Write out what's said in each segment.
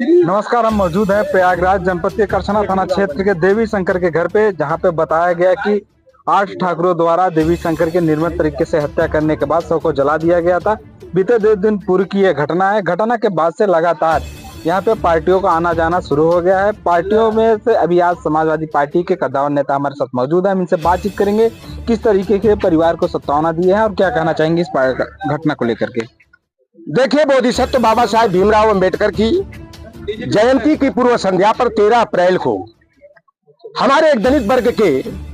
नमस्कार। हम मौजूद हैं प्रयागराज जनपद के करछना थाना क्षेत्र के देवी शंकर के घर पे, जहां पे बताया गया कि 8 ठाकुरों द्वारा देवी शंकर के निर्मम तरीके से हत्या करने के बाद शव को जला दिया गया था। बीते 2 दिन पूर्व की यह घटना है। घटना के बाद से लगातार यहाँ पे पार्टियों का आना जाना शुरू हो गया है। पार्टियों में से अभी आज समाजवादी पार्टी के कद्दावर नेता हमारे साथ मौजूद है। हम इनसे बातचीत करेंगे किस तरीके के परिवार को सत्तावना दी है और क्या कहना चाहेंगे इस घटना को लेकर के। देखिए, बोधिसत्व बाबा साहेब भीमराव अंबेडकर की जयंती की पूर्व संध्या पर 13 अप्रैल को हमारे एक दलित वर्ग के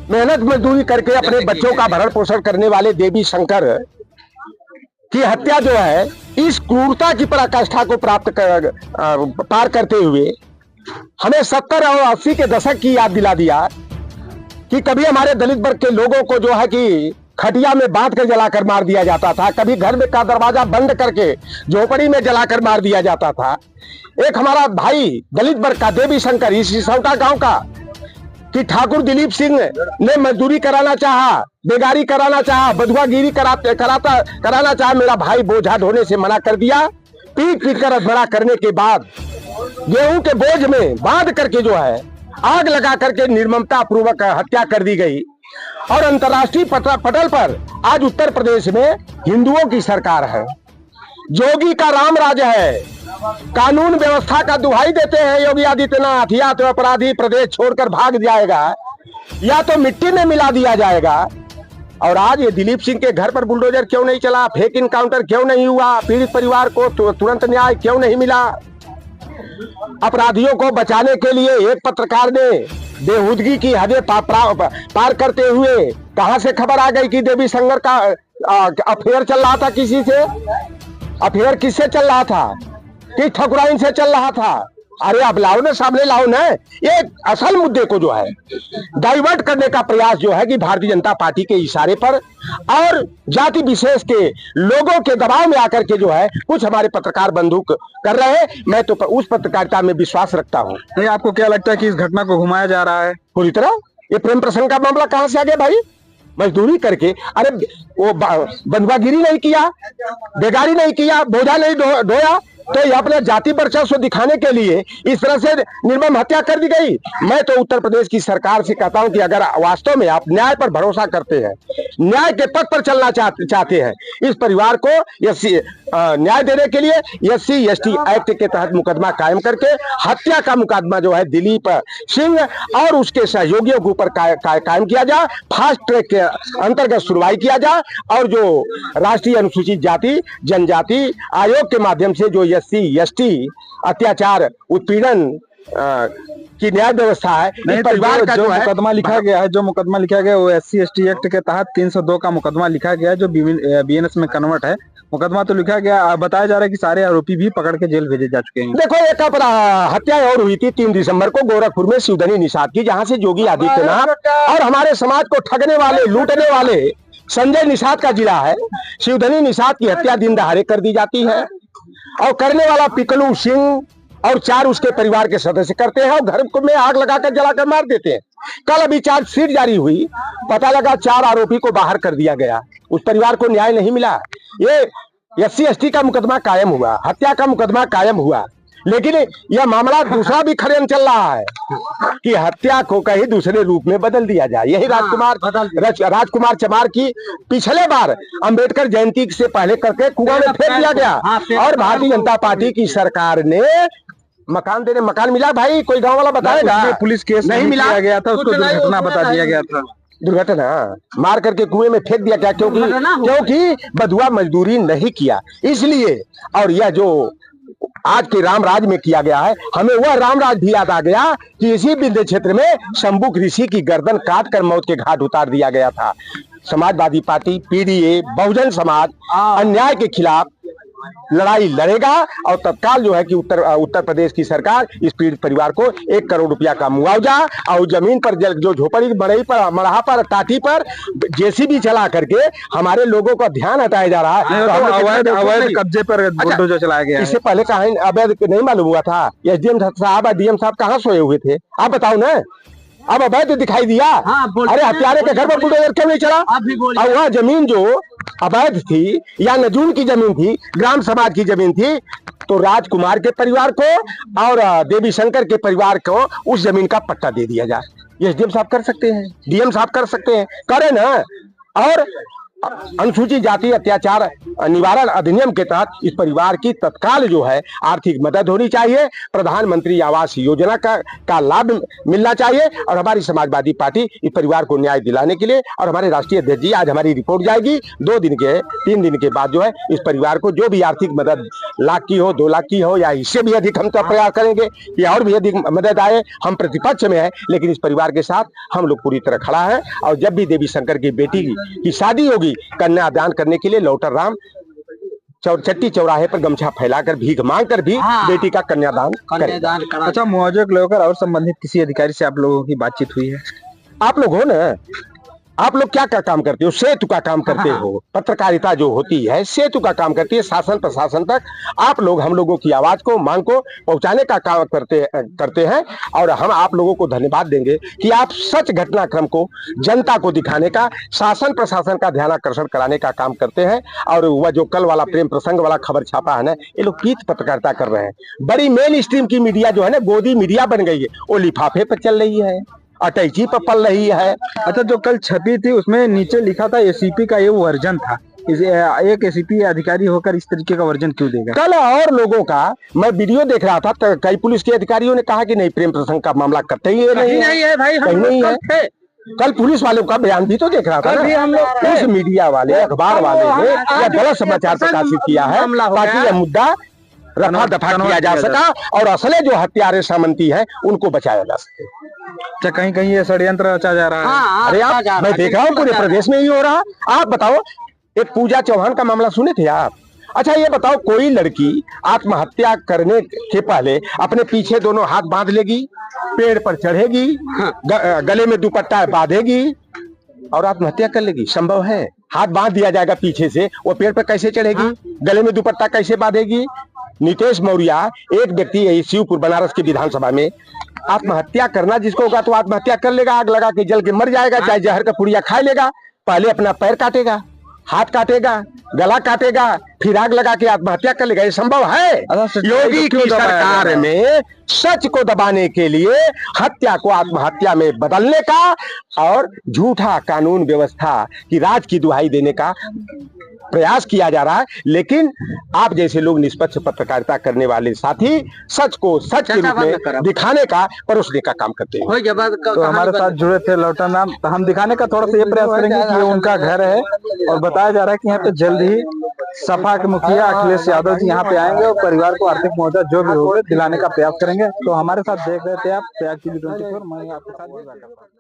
मेहनत मजदूरी करके अपने बच्चों का भरण पोषण करने वाले देवी शंकर की हत्या जो है, इस क्रूरता की पराकाष्ठा को पार करते हुए हमें 70 और 80 के दशक की याद दिला दिया कि कभी हमारे दलित वर्ग के लोगों को जो है कि खटिया में बांध कर जलाकर मार दिया जाता था, कभी घर में का दरवाजा बंद करके झोपड़ी में जलाकर मार दिया जाता था। एक हमारा भाई दलित वर्ग का देवी शंकर इस सिसौटा गांव का कि ठाकुर दिलीप सिंह ने मजदूरी कराना चाहा, बेगारी कराना चाहा, बधुआगिरी कराना चाहा। मेरा भाई बोझा ढोने से मना कर दिया। पीट पीट कर मना करने के बाद गेहूं के बोझ में बांध करके जो है आग लगा करके निर्ममता पूर्वक हत्या कर दी गई। और अंतर्राष्ट्रीय पटल पर आज उत्तर प्रदेश में हिंदुओं की सरकार है, जोगी का राम राज है। कानून व्यवस्था का दुहाई देते हैं योगी आदित्यनाथ, या तो अपराधी प्रदेश छोड़कर भाग जाएगा या तो मिट्टी में मिला दिया जाएगा। और आज ये दिलीप सिंह के घर पर बुलडोजर क्यों नहीं चला, फेक इनकाउंटर क्यों नहीं हुआ, पीड़ित परिवार को तुरंत न्याय क्यों नहीं मिला। अपराधियों को बचाने के लिए एक पत्रकार ने बेहूदगी की हदें पार करते हुए कहां से खबर आ गई कि देवी शंकर का अफेयर चल रहा था किसी से। अफेयर किससे चल रहा था कि ठकुराइन से चल रहा था। अरे अब लाओ ना, सामने लाओ ना। ये असल मुद्दे को जो है डाइवर्ट करने का प्रयास जो है कि भारतीय जनता पार्टी के इशारे पर और जाति विशेष के लोगों के दबाव में आकर के जो है कुछ हमारे पत्रकार बंधु कर रहे हैं। मैं तो उस पत्रकारिता में विश्वास रखता हूँ। नहीं, आपको क्या लगता है कि इस घटना को घुमाया जा रहा है पूरी तरह? ये प्रेम प्रसंग का मामला कहां से आ गया भाई? मजदूरी करके, अरे वो बंधुआगिरी नहीं किया, बेगारी नहीं किया, बोझा नहीं ढोया, तो ये अपने जाति वर्चस्व दिखाने के लिए इस तरह से निर्मम हत्या कर दी गई। मैं तो उत्तर प्रदेश की सरकार से कहता हूं कि अगर वास्तव में आप न्याय पर भरोसा करते हैं, न्याय के पथ पर चलना चाहते हैं, इस परिवार को न्याय देने के लिए SC/ST एक्ट के तहत मुकदमा कायम करके हत्या का मुकदमा जो है दिलीप सिंह और उसके सहयोगियों के ऊपर कायम किया जाए, फास्ट ट्रैक के अंतर्गत सुनवाई किया जाए और जो राष्ट्रीय अनुसूचित जाति जनजाति आयोग के माध्यम से जो SC/ST अत्याचार उत्पीड़न की न्याय व्यवस्था है, नहीं, परिवार का जो मुकदमा लिखा गया है, जो मुकदमा लिखा गया है वो SC/ST एक्ट के तहत 302 का मुकदमा लिखा गया है, जो BNS में कन्वर्ट है। मुकदमा तो लिखा गया, बताया जा रहा है कि सारे आरोपी भी पकड़ के जेल भेजे जा चुके हैं। देखो, एक हत्या और हुई थी 3 दिसंबर को गोरखपुर में शिवधनी निषाद की, जहां से योगी आदित्यनाथ और हमारे समाज को ठगने वाले लूटने वाले संजय निषाद का जिला है। शिवधनी निषाद की हत्या दिन दहाड़े कर दी जाती है और करने वाला पिकलू सिंह और 4 उसके परिवार के सदस्य करते हैं और घर में आग लगाकर जलाकर मार देते हैं। कल अभी चार्जशीट जारी हुई, पता लगा 4 आरोपी को बाहर कर दिया गया। उस परिवार को न्याय नहीं मिला। ये SC/ST का मुकदमा कायम हुआ, हत्या का मुकदमा कायम हुआ, लेकिन यह मामला दूसरा भी खड़े चल रहा है कि हत्या को कहीं दूसरे रूप में बदल दिया जाए। यही राजकुमार चमार की पिछले बार अंबेडकर जयंती से पहले करके कुआं में फेंक दिया गया और भारतीय जनता पार्टी की सरकार ने मकान मिला भाई, कोई गांव वाला बताएगा? पुलिस केस नहीं मिला गया था, उसको दुर्घटना बता दिया गया था। दुर्घटना मार करके कुएं में फेंक दिया क्या? क्योंकि बधुआ मजदूरी नहीं किया, इसलिए। और यह जो आज के रामराज में किया गया है, हमें वह रामराज भी याद आ गया कि इसी विंध्य क्षेत्र में शंभुक ऋषि की गर्दन काट कर मौत के घाट उतार दिया गया था। समाजवादी पार्टी PDA बहुजन समाज अन्याय के खिलाफ लड़ाई लड़ेगा और तत्काल जो है कि उत्तर प्रदेश की सरकार इस पीड़ित परिवार को 1 करोड़ रुपया का मुआवजा और जमीन पर जो झोपड़ी मड़ई पर मड़हा पर टाटी पर JCB चला करके हमारे लोगों का ध्यान हटाया जा रहा है। तो अवैध कब्जे पर बुलडोजर चलाया गया है। इससे पहले कहीं अवैध नहीं मालूम हुआ था? SDM साहब DM साहब कहाँ सोए हुए थे? आप बताओ ना। अब अवैध दिखाई दिया। अरे हत्यारे के घर पर बुलडोजर क्यों नहीं चला? और वहाँ जमीन जो अवैध थी या नजून की जमीन थी, ग्राम समाज की जमीन थी, तो राजकुमार के परिवार को और देवी शंकर के परिवार को उस जमीन का पट्टा दे दिया जाए। एसडीएम साहब कर सकते हैं, डीएम साहब कर सकते हैं, करें ना। और अनुसूचित जाति अत्याचार निवारण अधिनियम के तहत इस परिवार की तत्काल जो है आर्थिक मदद होनी चाहिए। प्रधानमंत्री आवास योजना का लाभ मिलना चाहिए। और हमारी समाजवादी पार्टी इस परिवार को न्याय दिलाने के लिए, और हमारे राष्ट्रीय अध्यक्ष जी, आज हमारी रिपोर्ट जाएगी 3 दिन के बाद जो है इस परिवार को जो भी आर्थिक मदद 1 लाख की हो, 2 लाख की हो, या इससे भी अधिक हम तो प्रयास करेंगे कि और भी अधिक मदद आए। हम प्रतिपक्ष में है, लेकिन इस परिवार के साथ हम लोग पूरी तरह खड़ा है। और जब भी देवी शंकर की बेटी की शादी होगी, कन्यादान करने के लिए लौटर राम चट्टी चौराहे पर गमछा फैलाकर भीख मांगकर भी बेटी का कन्यादान करें। अच्छा, मुआवजे को लेकर और संबंधित किसी अधिकारी से आप लोगों की बातचीत हुई है? आप लोग हो ना, आप लोग क्या काम करते हो? सेतु का काम करते हो। पत्रकारिता जो होती है सेतु का काम करती है। शासन प्रशासन तक आप लोग हम लोगों की आवाज को, मांग को पहुंचाने का काम करते हैं। और हम आप लोगों को धन्यवाद देंगे कि आप सच घटनाक्रम को जनता को दिखाने का, शासन प्रशासन का ध्यान आकर्षण कराने का काम करते हैं। और वह जो कल वाला प्रेम प्रसंग वाला खबर छापा है ना, ये लोग कीच पत्रकारिता कर रहे हैं। बड़ी मेन स्ट्रीम की मीडिया जो है ना, गोदी मीडिया बन गई है, वो लिफाफे पर चल रही है, अटैची पर पल रही है। अच्छा, जो कल छपी थी उसमें नीचे लिखा था एसीपी का ये वर्जन था। एक एसीपी अधिकारी होकर इस तरीके का वर्जन क्यों देगा? कल और लोगों का मैं वीडियो देख रहा था, तो कई पुलिस के अधिकारियों ने कहा कि नहीं, प्रेम प्रसंग का मामला करते ही नहीं है भाई, कहीं नहीं है। कल पुलिस वालों का बयान भी तो देख रहा था ना, हम लोग उस मीडिया वाले, अखबार वाले ने यह गलत समाचार प्रकाशित किया है ताकि यह मुद्दा रफा दफा किया जा सका और असले जो हत्यारे सामंती है उनको बचाया जा सके। क्या कहीं कहीं ये षड्यंत्र रचा जा रहा है? अरे आप, मैं देख रहा हूँ पूरे प्रदेश में ही हो रहा। आप बताओ, एक पूजा चौहान का मामला सुने थे आप? अच्छा ये बताओ, कोई लड़की आत्महत्या करने के पहले अपने पीछे दोनों हाथ बांध लेगी, पेड़ पर चढ़ेगी, गले में दुपट्टा बांधेगी और आत्महत्या कर लेगी? संभव है? हाथ बांध दिया जाएगा पीछे से, वो पेड़ पर कैसे चढ़ेगी? गले में दुपट्टा कैसे बांधेगी? नीतीश मौर्य, एक व्यक्ति शिवपुर बनारस की विधानसभा में आत्महत्या करना जिसको होगा तो आत्महत्या कर लेगा, आग लगा के जल के मर जाएगा, चाहे जहर का पुड़िया खा लेगा। पहले अपना पैर काटेगा, हाथ काटेगा, गला काटेगा, फिर आग लगा के आत्महत्या कर लेगा। ये संभव है? योगी की सरकार में सच को दबाने के लिए हत्या को आत्महत्या में बदलने का और झूठा कानून व्यवस्था की राज की दुहाई देने का प्रयास किया जा रहा है। लेकिन आप जैसे लोग निष्पक्ष पत्रकारिता करने वाले साथी सच को सच के रूप में दिखाने का, परोसने का काम करते हैं। तो हमारे साथ जुड़े थे लौटा नाम, तो हम दिखाने का थोड़ा सा ये प्रयास करेंगे कि ये उनका घर है और बताया जा रहा है कि यहाँ पे जल्द ही सपा के मुखिया अखिलेश यादव जी यहाँ पे आएंगे और परिवार को आर्थिक मदद जो भी होगा दिलाने का प्रयास करेंगे। तो हमारे साथ देख रहे थे आप प्रयाग टीवी 24, मैं आपके साथ